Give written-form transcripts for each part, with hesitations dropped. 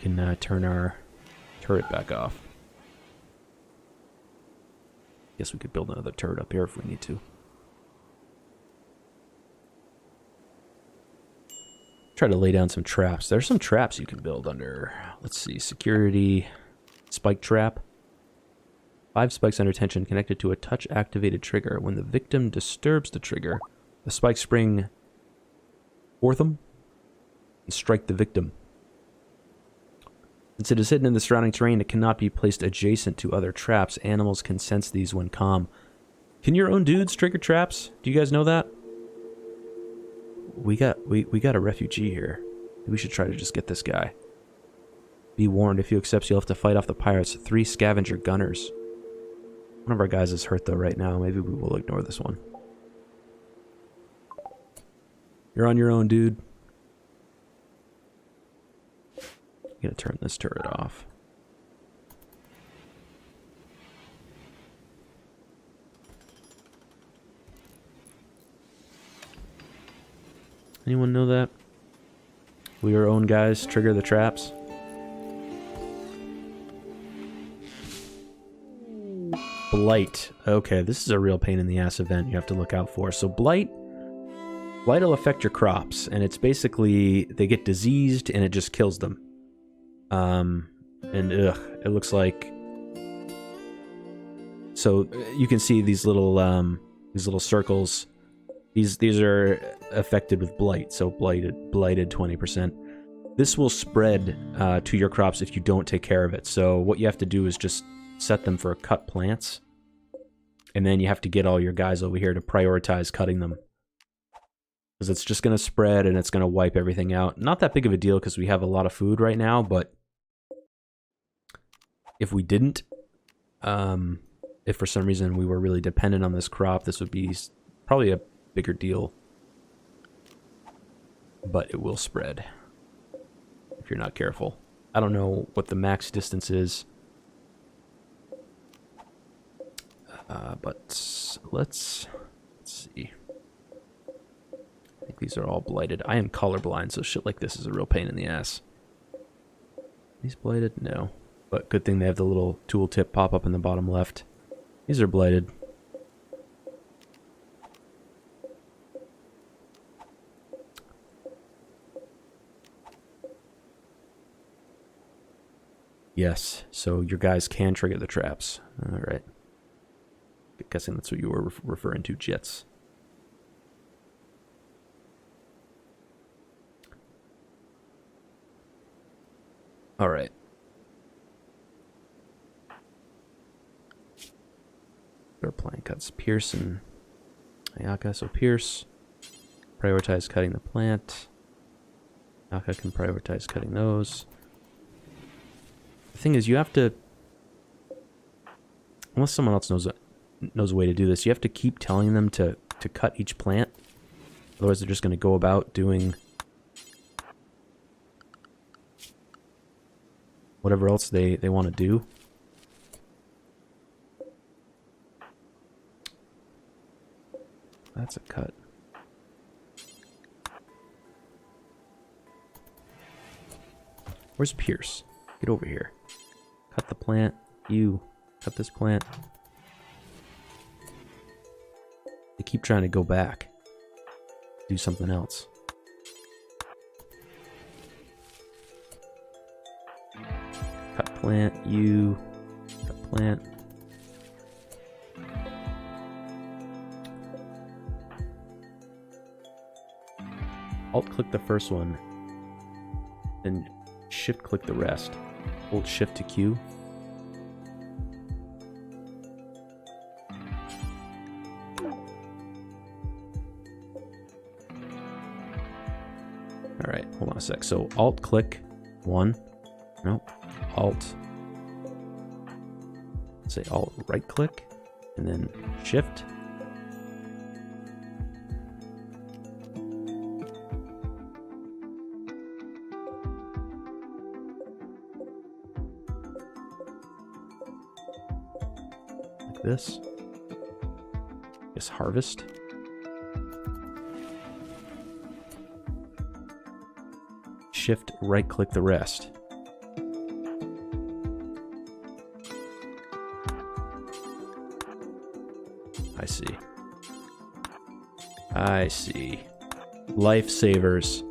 can turn our turret back off. Guess we could build another turret up here if we need to. Try to lay down some traps. There's some traps you can build under, let's see, security, spike trap. 5 spikes under tension connected to a touch-activated trigger. When the victim disturbs the trigger, the spikes spring forth them and strike the victim. Since it is hidden in the surrounding terrain, it cannot be placed adjacent to other traps. Animals can sense these when calm. Can your own dudes trigger traps? Do you guys know that? We got a refugee here. We should try to just get this guy. Be warned, if he accepts, you'll have to fight off the pirates. 3 scavenger gunners. One of our guys is hurt though right now. Maybe we will ignore this one. You're on your own, dude. I'm gonna turn this turret off. Anyone know that? We our own guys trigger the traps. Blight. Okay, this is a real pain in the ass event you have to look out for. So Blight will affect your crops, and it's basically they get diseased and it just kills them. And it looks like, so you can see these little circles. These are affected with blight. So blighted 20%. This will spread to your crops if you don't take care of it. So what you have to do is just set them for cut plants, and then you have to get all your guys over here to prioritize cutting them, because it's just going to spread and it's going to wipe everything out. Not that big of a deal because we have a lot of food right now, but if we didn't, if for some reason we were really dependent on this crop, this would be probably a bigger deal. But it will spread if you're not careful. I don't know what the max distance is. But let's see. I think these are all blighted. I am colorblind, so shit like this is a real pain in the ass. These blighted? No. But good thing they have the little tooltip pop up in the bottom left. These are blighted. Yes, so your guys can trigger the traps. Alright. Guessing that's what you were referring to, jets. Alright. Our plan cuts Pierce and Ayaka, so Pierce. Prioritize cutting the plant. Ayaka can prioritize cutting those. The thing is, you have to, unless someone else knows a way to do this, you have to keep telling them to cut each plant. Otherwise, they're just going to go about doing whatever else they want to do. That's a cut. Where's Pierce? Get over here. Cut the plant. You cut this plant. They keep trying to go back. Do something else. Cut plant. You cut plant. Alt-click the first one, and shift-click the rest. Hold shift to Q. Alright, hold on a sec. So Alt-click 1. No. Alt. Say Alt right-click, and then Shift. This. Yes, harvest. Shift right click the rest. I see. Lifesavers.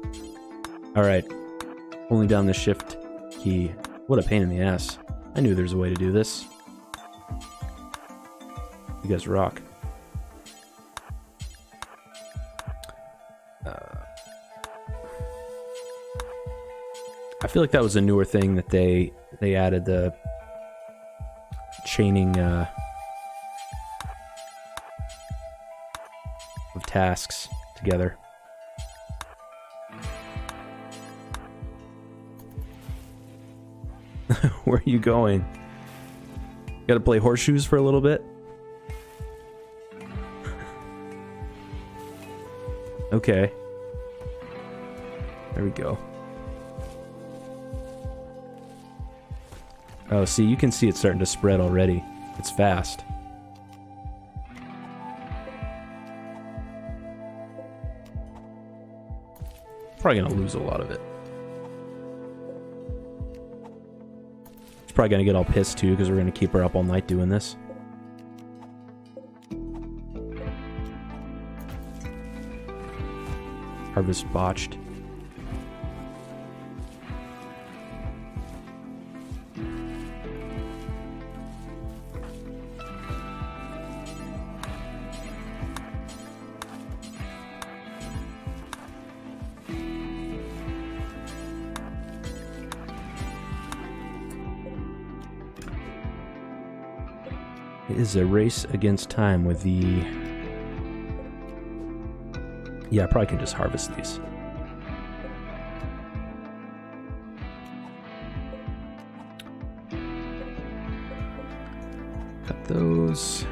Alright. Holding down the shift key. What a pain in the ass. I knew there was a way to do this. You guys rock. I feel like that was a newer thing that they added, the chaining of tasks together. Where are you going? Gotta play horseshoes for a little bit? Okay. There we go. Oh, see, you can see it starting to spread already. It's fast. Probably gonna lose a lot of it. It's probably gonna get all pissed too, because we're gonna keep her up all night doing this. Harvest botched. It is a race against time with the... Yeah, I probably can just harvest these. Cut those.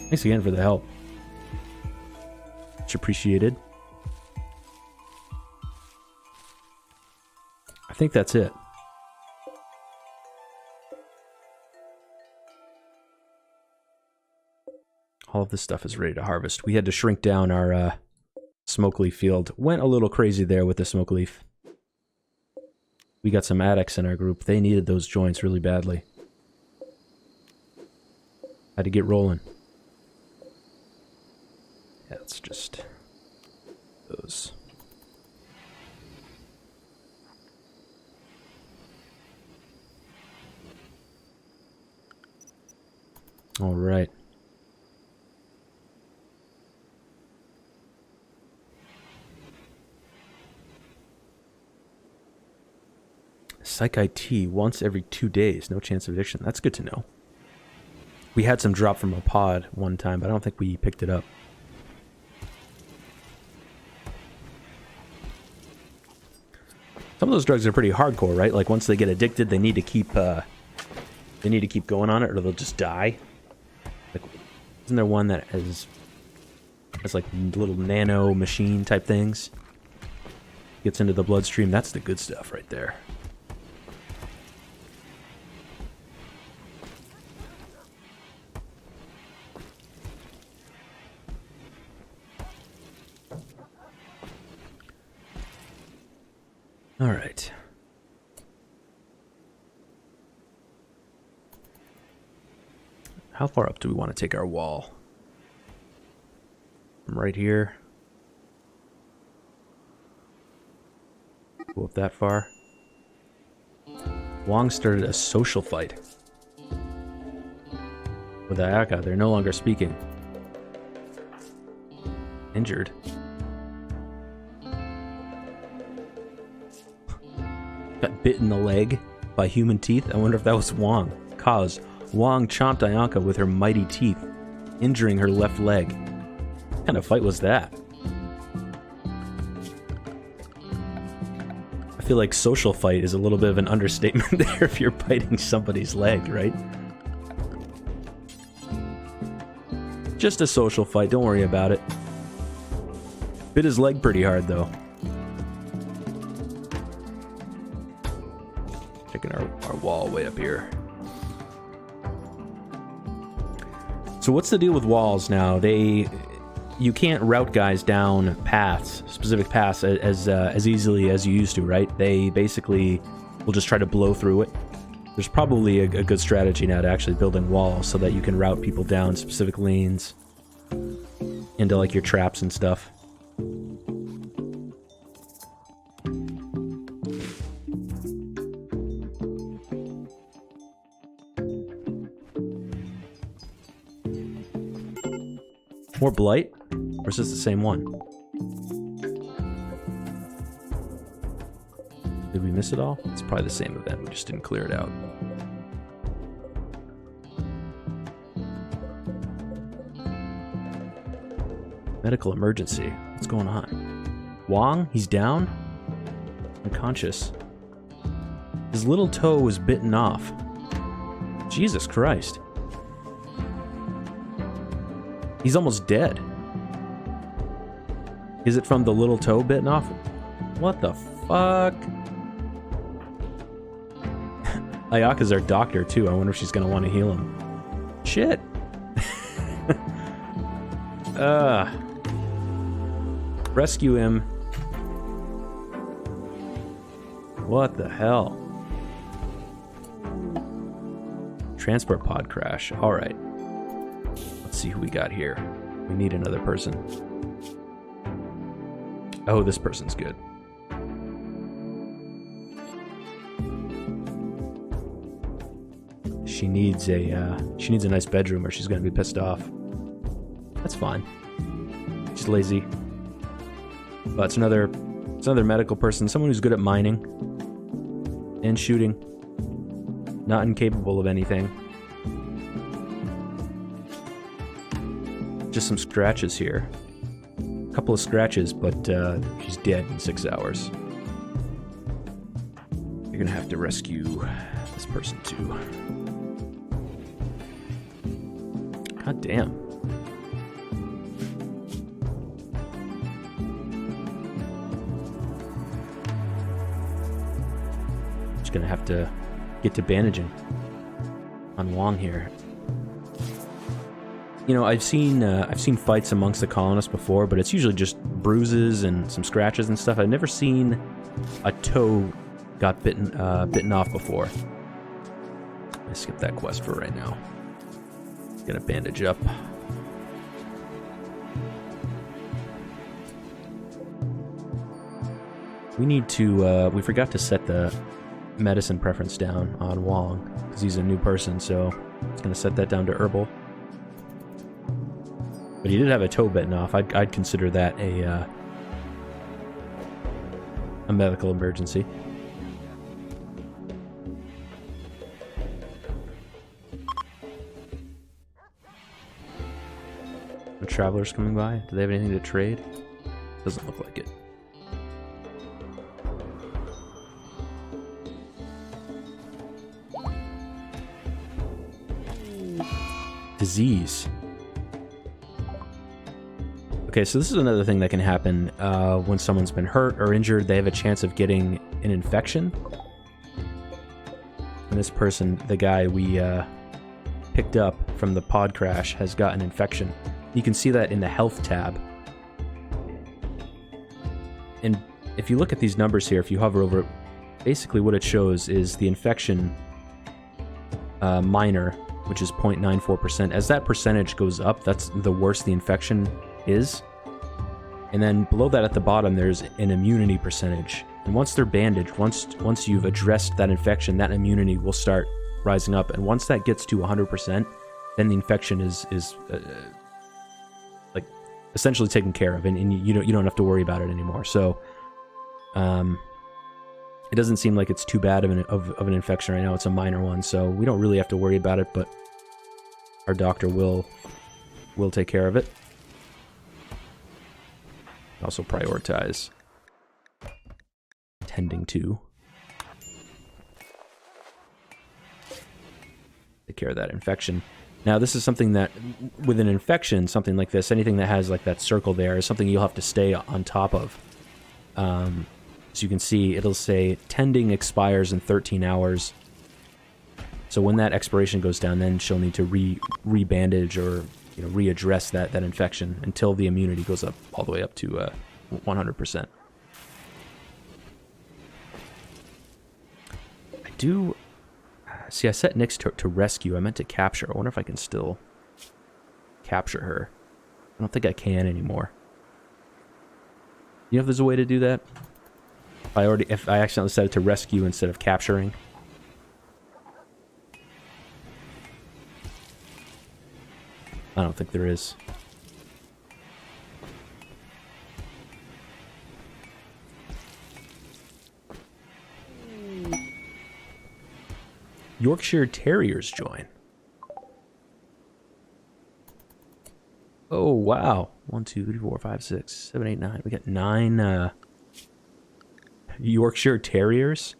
Thanks again for the help. Much appreciated. I think that's it. All of this stuff is ready to harvest. We had to shrink down our smokeleaf field. Went a little crazy there with the smokeleaf. We got some addicts in our group. They needed those joints really badly. Had to get rolling. Yeah, it's just those. All right. Psych IT once every 2 days. No chance of addiction. That's good to know. We had some drop from a pod one time, but I don't think we picked it up. Some of those drugs are pretty hardcore, right? Like once they get addicted, they need to keep going on it, or they'll just die. Like, isn't there one that has like little nano machine type things? Gets into the bloodstream. That's the good stuff right there. All right. How far up do we want to take our wall? From right here. Go up that far. Wong started a social fight with Ayaka. They're no longer speaking. Injured. Got bit in the leg by human teeth. I wonder if that was Wong. Cause Wong chomped Ayaka with her mighty teeth, injuring her left leg. What kind of fight was that? I feel like social fight is a little bit of an understatement there if you're biting somebody's leg, right? Just a social fight, don't worry about it. Bit his leg pretty hard though. Checking our wall way up here. So what's the deal with walls now? You can't route guys down paths, specific paths, as easily as you used to, right? They basically will just try to blow through it. There's probably a good strategy now to actually build in walls so that you can route people down specific lanes into like your traps and stuff. More Blight? Or is this the same one? Did we miss it all? It's probably the same event, we just didn't clear it out. Medical emergency. What's going on? Wong? He's down? Unconscious. His little toe was bitten off. Jesus Christ. He's almost dead. Is it from the little toe bitten off? What the fuck? Ayaka's our doctor, too. I wonder if she's gonna want to heal him. Shit. Rescue him. What the hell? Transport pod crash. Alright. Let's see who we got here. We need another person. Oh, this person's good. She needs a nice bedroom or she's gonna be pissed off. That's fine. She's lazy. But it's another medical person, someone who's good at mining and shooting. Not incapable of anything. Just some scratches here. A couple of scratches, but she's dead in 6 hours. You're gonna have to rescue this person too. God damn. Just gonna have to get to bandaging on Wong here. You know, I've seen fights amongst the colonists before, but it's usually just bruises and some scratches and stuff. I've never seen a toe got bitten off before. I skipped that quest for right now. Gonna bandage up. We need to, we forgot to set the medicine preference down on Wong, because he's a new person, so it's gonna set that down to herbal. But he did have a toe bitten off. I'd consider that a medical emergency. Are travelers coming by? Do they have anything to trade? Doesn't look like it. Disease. Okay, so this is another thing that can happen when someone's been hurt or injured. They have a chance of getting an infection. And this person, the guy we picked up from the pod crash, has got an infection. You can see that in the health tab. And if you look at these numbers here, if you hover over it, basically what it shows is the infection minor, which is 0.94%. As that percentage goes up, that's the worse the infection is. And then below that at the bottom, there's an immunity percentage. And once they're bandaged, once you've addressed that infection, that immunity will start rising up. And once that gets to 100%, then the infection is like essentially taken care of, and you don't have to worry about it anymore. So it doesn't seem like it's too bad of an infection right now. It's a minor one, so we don't really have to worry about it, but our doctor will take care of it. Also prioritize tending to take care of that infection. Now, this is something that, with an infection, something like this, anything that has like that circle there is something you'll have to stay on top of. So you can see, it'll say, tending expires in 13 hours. So when that expiration goes down, then she'll need to re-bandage or readdress that infection until the immunity goes up all the way up to 100%. I do... See, I set Nyx to rescue. I meant to capture. I wonder if I can still capture her. I don't think I can anymore. You know if there's a way to do that? If I accidentally set it to rescue instead of capturing. I don't think there is. Yorkshire Terriers join. Oh, wow. 1, 2, 3, 4, 5, 6, 7, 8, 9. We got 9 Yorkshire Terriers.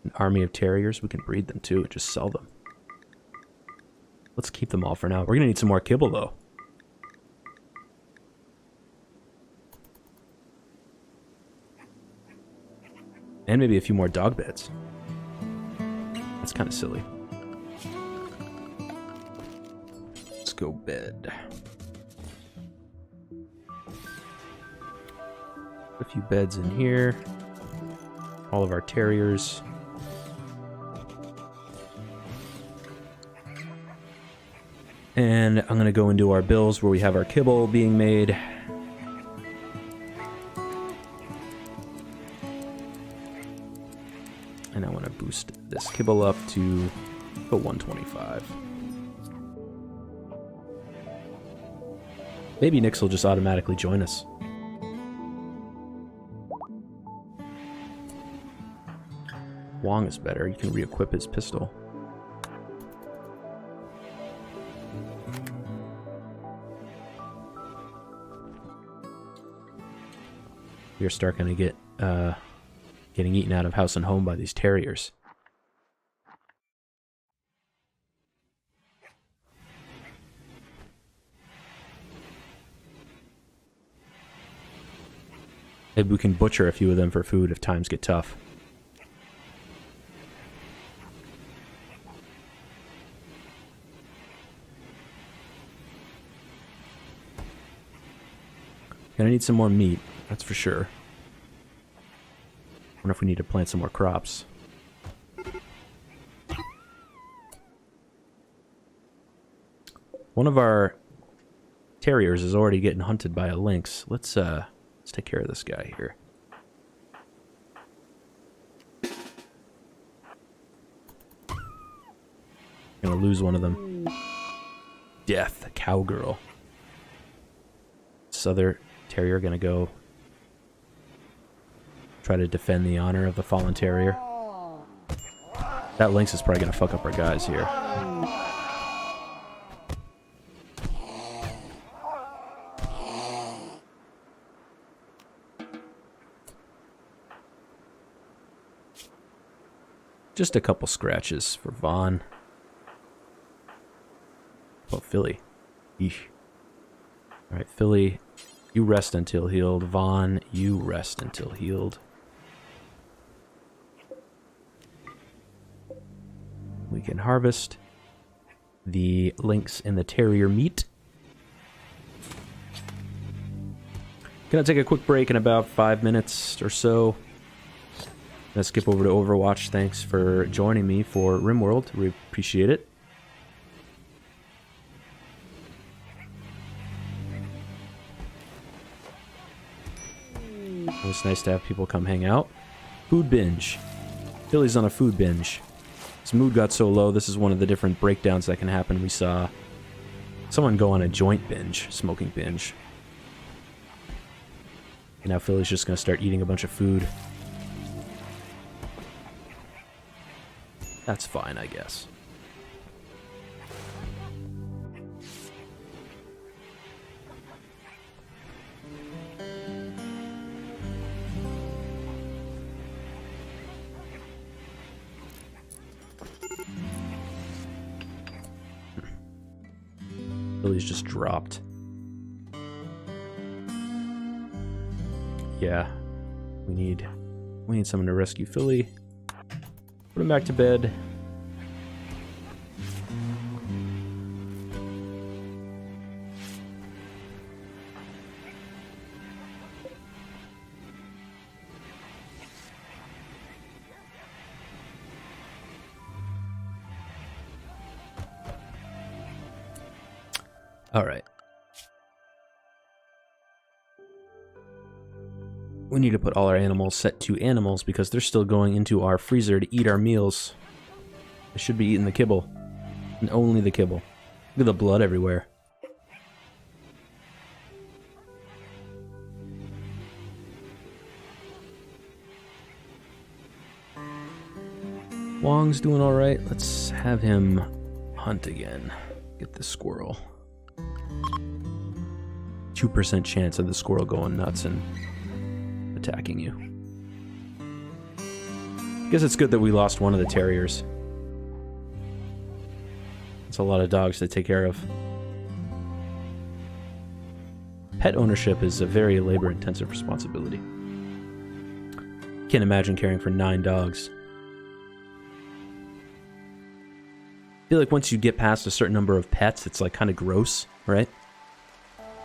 An army of terriers. We can breed them too and just sell them. Let's keep them all for now. We're going to need some more kibble though. And maybe a few more dog beds. That's kind of silly. Let's go bed. A few beds in here. All of our terriers. And I'm going to go into our bills where we have our kibble being made. And I want to boost this kibble up to 125. Maybe Nyx will just automatically join us. Wong is better. You can re-equip his pistol. We're starting to get getting eaten out of house and home by these terriers. Maybe we can butcher a few of them for food if times get tough. Gonna need some more meat, that's for sure. Wonder if we need to plant some more crops. One of our terriers is already getting hunted by a lynx. Let's take care of this guy here. Gonna lose one of them. Death, cowgirl. This other terrier gonna go try to defend the honor of the fallen terrier. That lynx is probably gonna fuck up our guys here. Just a couple scratches for Vaughn. Oh, Philly. Eesh. Alright, Philly, you rest until healed. Vaughn, you rest until healed. We can harvest the lynx and the terrier meat. Gonna take a quick break in about 5 minutes or so. Gonna skip over to Overwatch. Thanks for joining me for Rimworld. We appreciate it. It's nice to have people come hang out. Food binge. Philly's on a food binge. His mood got so low, this is one of the different breakdowns that can happen. We saw someone go on a joint binge, smoking binge. And now Philly's just going to start eating a bunch of food. That's fine, I guess. Philly's just dropped. Yeah, we need We need someone to rescue Philly. Put him back to bed. All right. We need to put all our animals set to animals because they're still going into our freezer to eat our meals. They should be eating the kibble. And only the kibble. Look at the blood everywhere. Wong's doing alright. Let's have him hunt again. Get the squirrel. 2% chance of the squirrel going nuts and attacking you. Guess it's good that we lost one of the terriers. It's a lot of dogs to take care of. Pet ownership is a very labor-intensive responsibility. Can't imagine caring for 9 dogs. I feel like once you get past a certain number of pets, it's like kind of gross, right?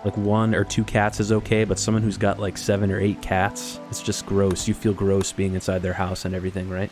Like 1 or 2 cats is okay, but someone who's got like 7 or 8 cats, it's just gross. You feel gross being inside their house and everything, right?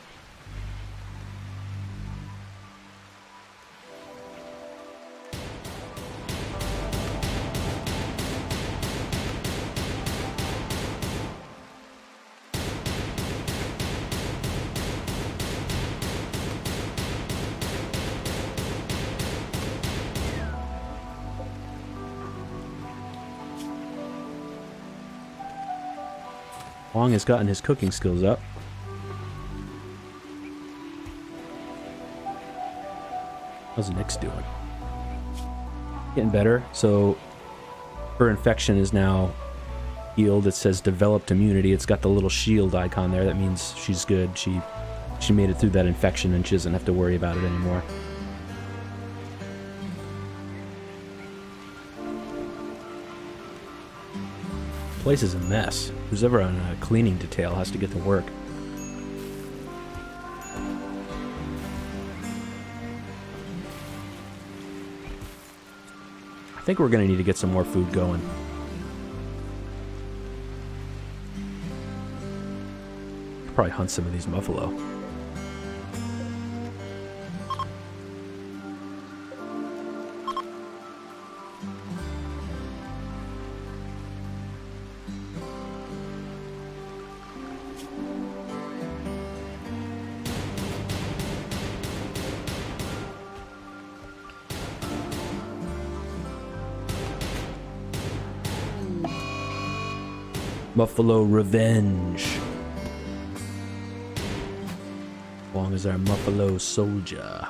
Wong has gotten his cooking skills up. How's Nick's doing? Getting better. So her infection is now healed. It says developed immunity. It's got the little shield icon there. That means she's good. She made it through that infection and she doesn't have to worry about it anymore. Place is a mess. Who's ever on a cleaning detail has to get to work. I think we're going to need to get some more food going. Probably hunt some of these buffalo. Buffalo Revenge. Wong is our Buffalo soldier.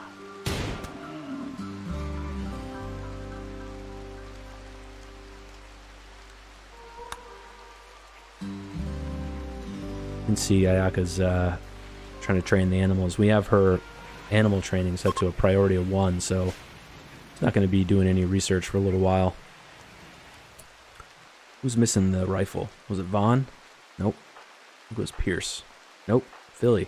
You can see Ayaka's trying to train the animals. We have her animal training set to a priority of 1, so it's not going to be doing any research for a little while. Who's missing the rifle? Was it Vaughn? Nope. It was Pierce. Nope. Philly.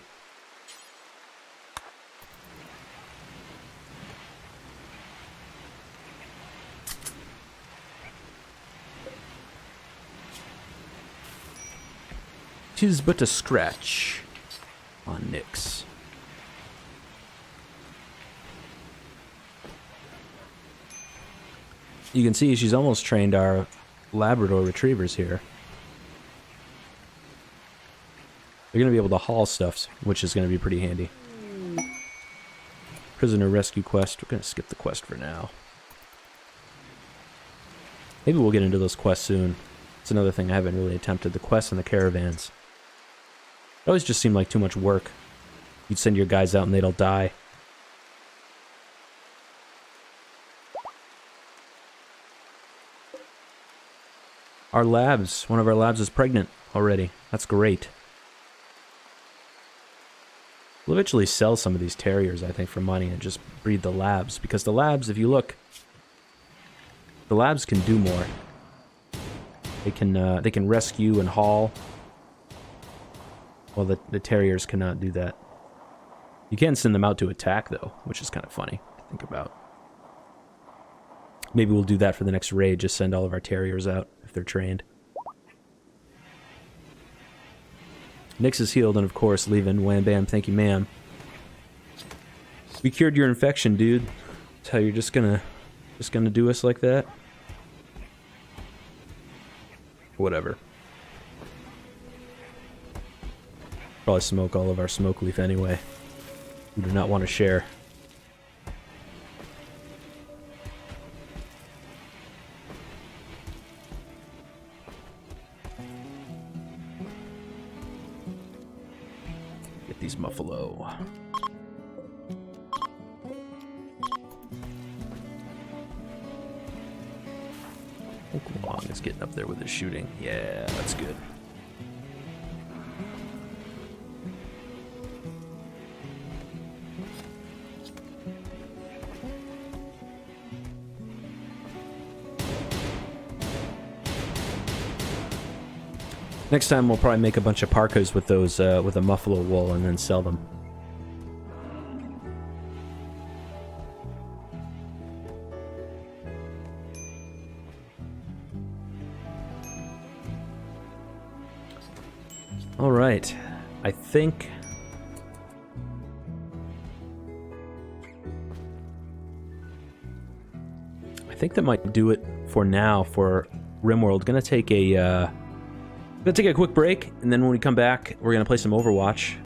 Tis but a scratch on Nyx. You can see she's almost trained our Labrador retrievers here. They're going to be able to haul stuff, which is going to be pretty handy. Prisoner rescue quest. We're going to skip the quest for now. Maybe we'll get into those quests soon. It's another thing I haven't really attempted. The quests and the caravans. It always just seemed like too much work. You'd send your guys out and they'd all die. Our labs, one of our labs is pregnant already. That's great. We'll eventually sell some of these terriers, I think, for money and just breed the labs. Because the labs, if you look, the labs can do more. They can rescue and haul. Well, the terriers cannot do that. You can send them out to attack, though, which is kind of funny to think about. Maybe we'll do that for the next raid, just send all of our terriers out if they're trained. Nyx is healed, and of course, leaving. Wham bam, thank you, ma'am. We cured your infection, dude. That's how you're just gonna do us like that? Whatever. Probably smoke all of our smokeleaf anyway. We do not want to share. Get these muffalo. Long is getting up there with his shooting. Yeah, that's good. Next time we'll probably make a bunch of parkas with those with a muffalo wool and then sell them. All right, I think that might do it for now for Rimworld. Gonna take a quick break, and then when we come back, we're gonna play some Overwatch.